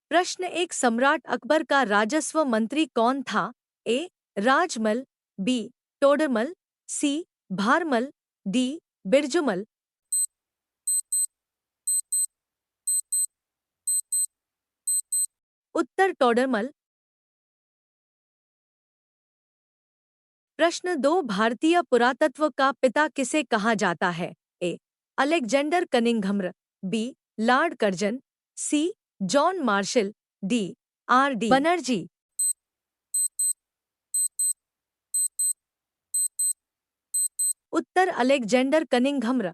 प्रश्न एक, सम्राट अकबर का राजस्व मंत्री कौन था? ए. राजमल, बी. टोडरमल, सी. भारमल, डी. बिरजुमल। उत्तर टोडरमल। प्रश्न दो, भारतीय पुरातत्व का पिता किसे कहा जाता है? A. Alexander Cunningham, B. Lord Curzon, C. John Marshall, D. R D Banerjee. उत्तर अलेक्जेंडर कनिंघम।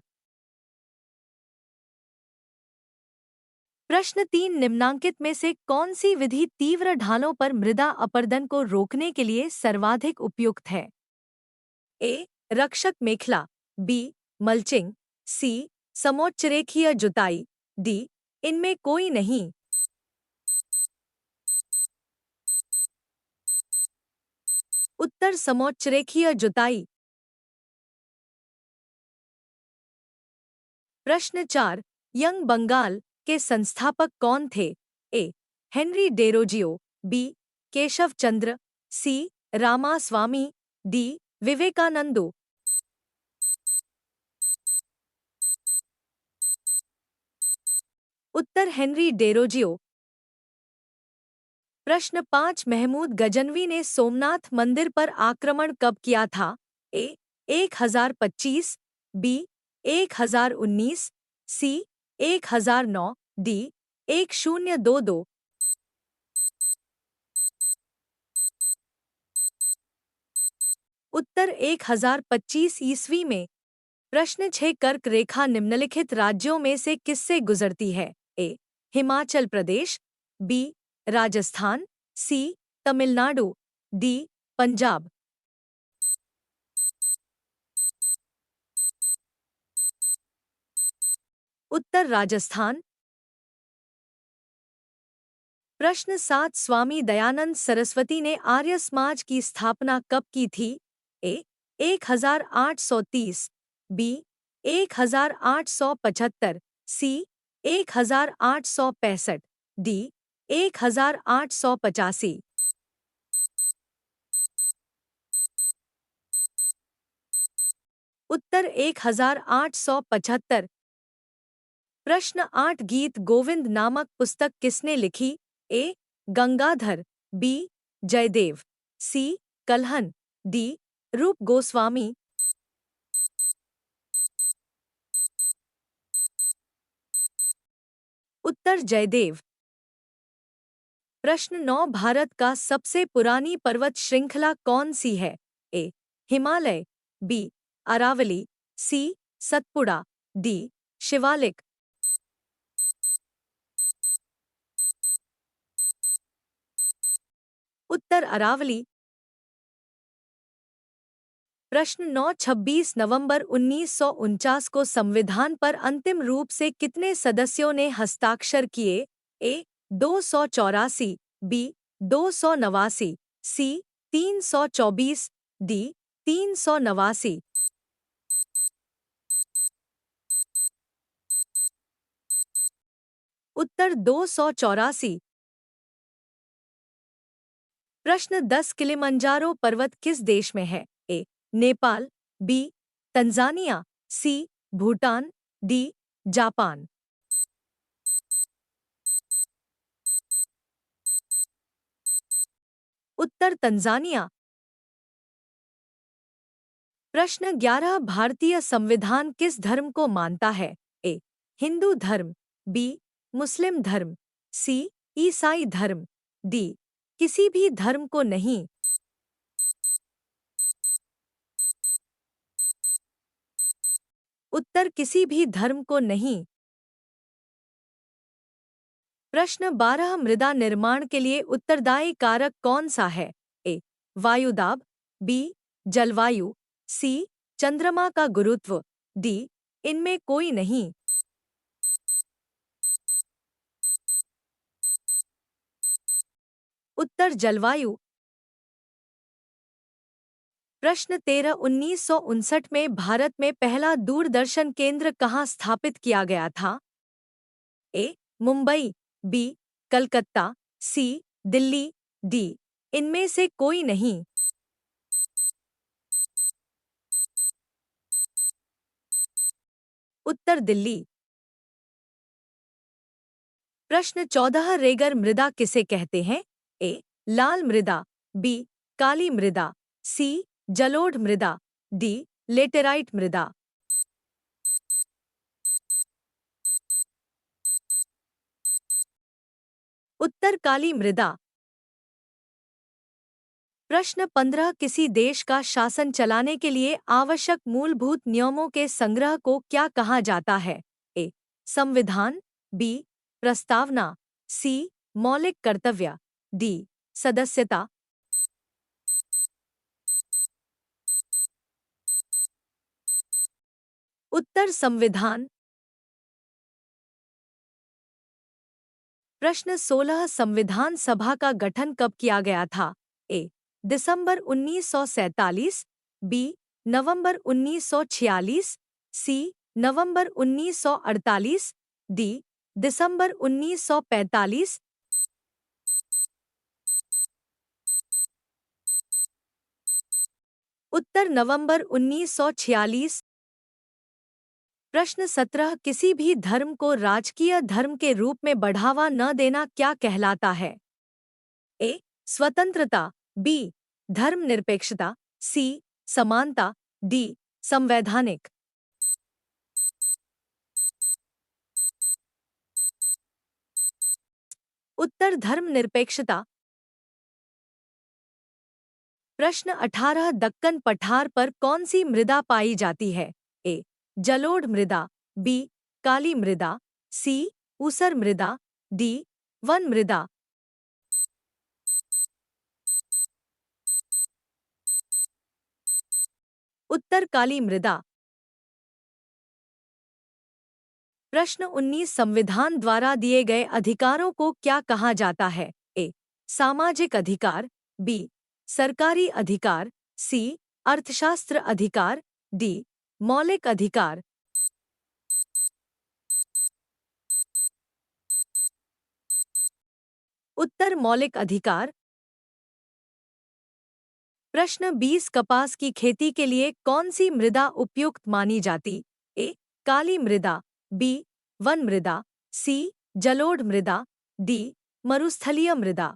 प्रश्न तीन, निम्नांकित में से कौन सी विधि तीव्र ढालों पर मृदा अपरदन को रोकने के लिए सर्वाधिक उपयुक्त है? ए. रक्षक मेखला, बी. मल्चिंग, सी. समोच्चरेखीय जुताई, डी. इनमें कोई नहीं। उत्तर समोच्चरेखीय जुताई। प्रश्न चार, यंग बंगाल के संस्थापक कौन थे? A. Henry Derozio, B. Keshav Chandra, C. Ramaswamy, D. Vivekananda. उत्तर हेनरी डेरोजियो। प्रश्न पाँच, महमूद गजनवी ने सोमनाथ मंदिर पर आक्रमण कब किया था? ए. 1025, बी. 1019, सी. 1009, डी. 1022। उत्तर 1025 ईस्वी में। प्रश्न छह, कर्क रेखा निम्नलिखित राज्यों में से किससे गुजरती है? ए. हिमाचल प्रदेश, बी. राजस्थान, सी. तमिलनाडु, डी. पंजाब। उत्तर राजस्थान। प्रश्न सात, स्वामी दयानंद सरस्वती ने आर्य समाज की स्थापना कब की थी? ए. 1830, बी. 1875, सी. 1865, डी. 1885। उत्तर 1875। प्रश्न आठ, गीत गोविंद नामक पुस्तक किसने लिखी? ए. गंगाधर, बी. जयदेव, सी. कल्हन, डी. रूप गोस्वामी। उत्तर जयदेव। प्रश्न नौ, भारत का सबसे पुरानी पर्वत श्रृंखला कौन सी है? ए. हिमालय, बी. अरावली, सी. सतपुड़ा, डी. शिवालिक। उत्तर अरावली। प्रश्न नौ, 26 नवंबर 1949 को संविधान पर अंतिम रूप से कितने सदस्यों ने हस्ताक्षर किए? ए. 284, बी. 289, सी. 324, डी. 389। उत्तर 284। प्रश्न 10, किलिमंजारो पर्वत किस देश में है? ए. नेपाल, बी. तंजानिया, सी. भूटान, डी. जापान। उत्तर तंजानिया। प्रश्न 11, भारतीय संविधान किस धर्म को मानता है? ए. हिंदू धर्म, बी. मुस्लिम धर्म, सी. ईसाई धर्म, डी. किसी भी धर्म को नहीं। उत्तर किसी भी धर्म को नहीं। प्रश्न 12, मृदा निर्माण के लिए उत्तरदायी कारक कौन सा है? ए. वायुदाब, बी. जलवायु, सी. चंद्रमा का गुरुत्व, डी. इनमें कोई नहीं। उत्तर जलवायु। प्रश्न 13, 1959 में भारत में पहला दूरदर्शन केंद्र कहाँ स्थापित किया गया था? ए. मुंबई, बी. कलकत्ता, सी दिल्ली, डी इनमें से कोई नहीं। उत्तर दिल्ली। प्रश्न 14 रेगर मृदा किसे कहते हैं? ए लाल मृदा, बी काली मृदा, सी जलोढ़ मृदा, डी लेटेराइट मृदा। उत्तर काली मृदा। प्रश्न 15 किसी देश का शासन चलाने के लिए आवश्यक मूलभूत नियमों के संग्रह को क्या कहा जाता है? ए संविधान, बी प्रस्तावना, सी मौलिक कर्तव्य, डी सदस्यता। उत्तर संविधान। प्रश्न 16 संविधान सभा का गठन कब किया गया था? ए दिसंबर 1947, बी नवंबर 1946, सी नवंबर 1948, डी दिसंबर 1945। उत्तर नवंबर 1946। प्रश्न 17 किसी भी धर्म को राजकीय धर्म के रूप में बढ़ावा न देना क्या कहलाता है? ए स्वतंत्रता, बी धर्मनिरपेक्षता, सी समानता, डी संवैधानिक। उत्तर धर्मनिरपेक्षता। प्रश्न 18 दक्कन पठार पर कौन सी मृदा पाई जाती है? ए जलोढ़ मृदा, बी काली मृदा, सी ऊसर मृदा, डी वन मृदा। उत्तर काली मृदा। प्रश्न 19 संविधान द्वारा दिए गए अधिकारों को क्या कहा जाता है? ए सामाजिक अधिकार, बी सरकारी अधिकार, सी अर्थशास्त्र अधिकार, डी मौलिक अधिकार। उत्तर मौलिक अधिकार। प्रश्न 20 कपास की खेती के लिए कौन सी मृदा उपयुक्त मानी जाती? ए काली मृदा, बी वन मृदा, सी जलोढ़ मृदा, डी मरुस्थलीय मृदा।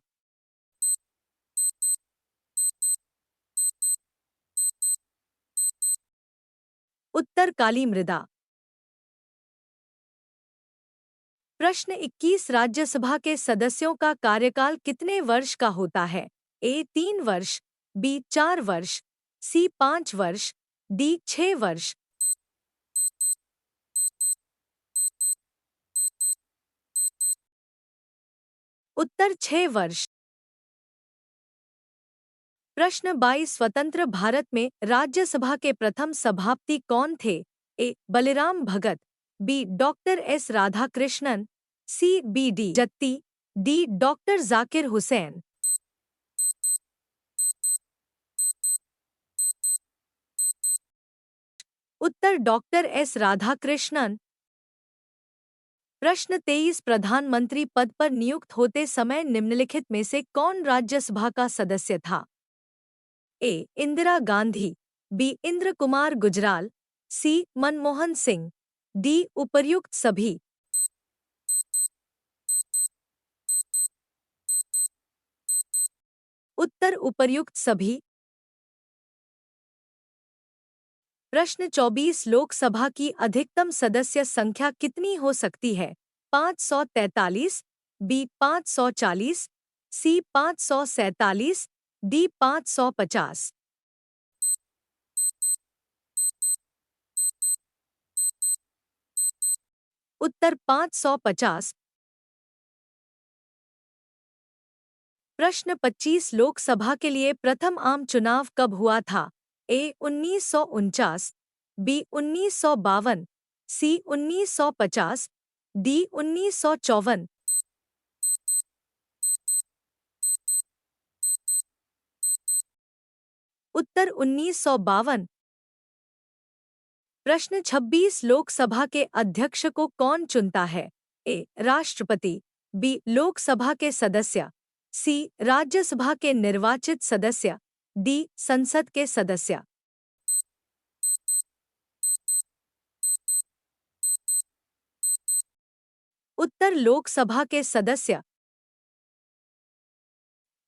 उत्तर काली मृदा। प्रश्न 21 राज्यसभा के सदस्यों का कार्यकाल कितने वर्ष का होता है? ए 3 वर्ष, बी 4 वर्ष, सी 5 वर्ष, डी 6 वर्ष। उत्तर 6 वर्ष। प्रश्न 22 स्वतंत्र भारत में राज्यसभा के प्रथम सभापति कौन थे? A Baliram Bhagat, B doctor S Radhakrishnan, C B D Jatti, D doctor Zakir Hussain. उत्तर डॉक्टर एस राधाकृष्णन। प्रश्न 23 प्रधानमंत्री पद पर नियुक्त होते समय निम्नलिखित में से कौन राज्यसभा का सदस्य था? ए इंदिरा गांधी, बी इंद्र कुमार गुजराल, सी मनमोहन सिंह, डी उपर्युक्त सभी। उत्तर उपर्युक्त सभी। प्रश्न 24 लोकसभा की अधिकतम सदस्य संख्या कितनी हो सकती है? 543, बी 540, सी 547, डी 550। उत्तर 550। प्रश्न 25 लोकसभा के लिए प्रथम आम चुनाव कब हुआ था? ए 1949, बी 1952, सी 1950, डी 1954। उत्तर 1952। प्रश्न 26 लोकसभा के अध्यक्ष को कौन चुनता है? ए राष्ट्रपति, बी लोकसभा के सदस्य, सी राज्यसभा के निर्वाचित सदस्य, डी संसद के सदस्य। उत्तर लोकसभा के सदस्य।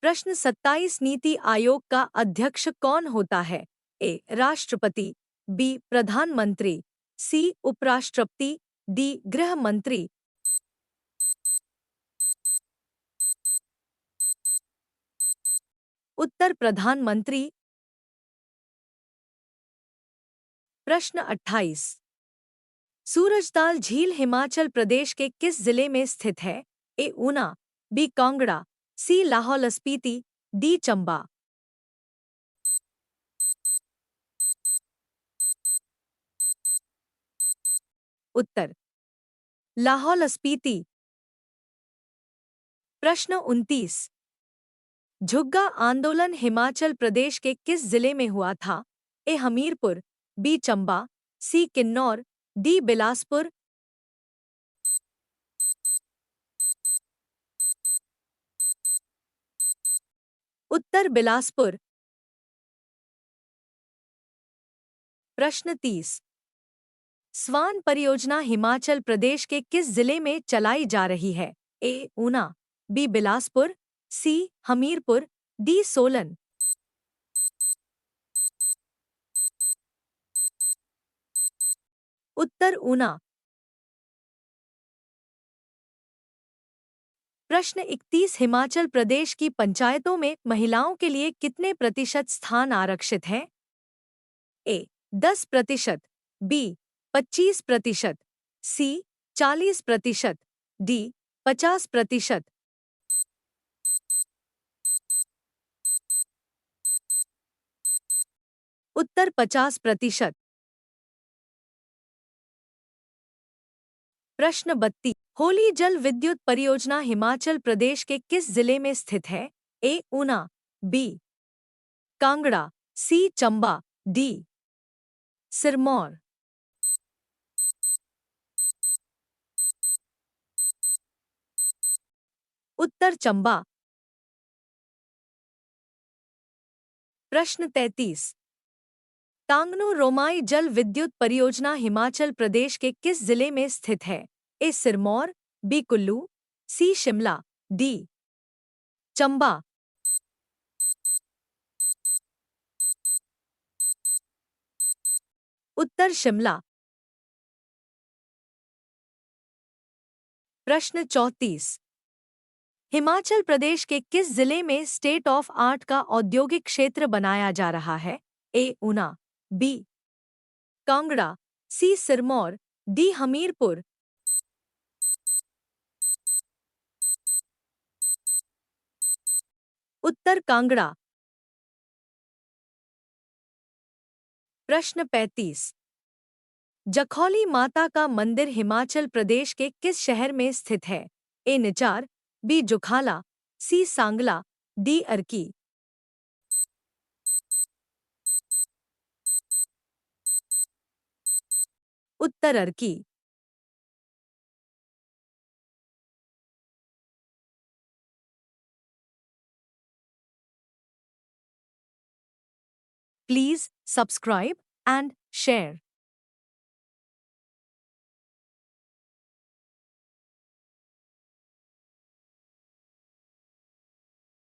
प्रश्न 27 नीति आयोग का अध्यक्ष कौन होता है? ए राष्ट्रपति, बी प्रधानमंत्री, सी उपराष्ट्रपति, डी गृह मंत्री। उत्तर प्रधानमंत्री। प्रश्न 28। सूरजताल झील हिमाचल प्रदेश के किस जिले में स्थित है? ए ऊना, बी कांगड़ा, सी लाहौल स्पीति, डी चंबा। उत्तर लाहौल स्पीति। प्रश्न 29। झुग्गा आंदोलन हिमाचल प्रदेश के किस जिले में हुआ था? ए हमीरपुर, बी चंबा, सी किन्नौर, डी बिलासपुर। उत्तर बिलासपुर। प्रश्न 30। स्वान परियोजना हिमाचल प्रदेश के किस जिले में चलाई जा रही है? ए ऊना, बी बिलासपुर, सी हमीरपुर, डी सोलन। उत्तर ऊना। प्रश्न 31। हिमाचल प्रदेश की पंचायतों में महिलाओं के लिए कितने प्रतिशत स्थान आरक्षित हैं? ए 10%, बी 25%, सी 40%, डी 50%। उत्तर 50%। प्रश्न 32। होली जल विद्युत परियोजना हिमाचल प्रदेश के किस जिले में स्थित है? ए ऊना, बी कांगड़ा, सी चंबा, डी सिरमौर। उत्तर चंबा। प्रश्न 33। कांगनू रोमाई जल विद्युत परियोजना हिमाचल प्रदेश के किस जिले में स्थित है? ए सिरमौर, बी कुल्लू, सी शिमला, डी चंबा। उत्तर शिमला। प्रश्न 34। हिमाचल प्रदेश के किस जिले में स्टेट ऑफ आर्ट का औद्योगिक क्षेत्र बनाया जा रहा है? ए ऊना, बी कांगड़ा, सी सिरमौर, डी हमीरपुर। उत्तर कांगड़ा। प्रश्न 35। जखौली माता का मंदिर हिमाचल प्रदेश के किस शहर में स्थित है? A Nichar, B Jukhala, C Sangla, D Arki. उत्तर Arki. Please subscribe and share.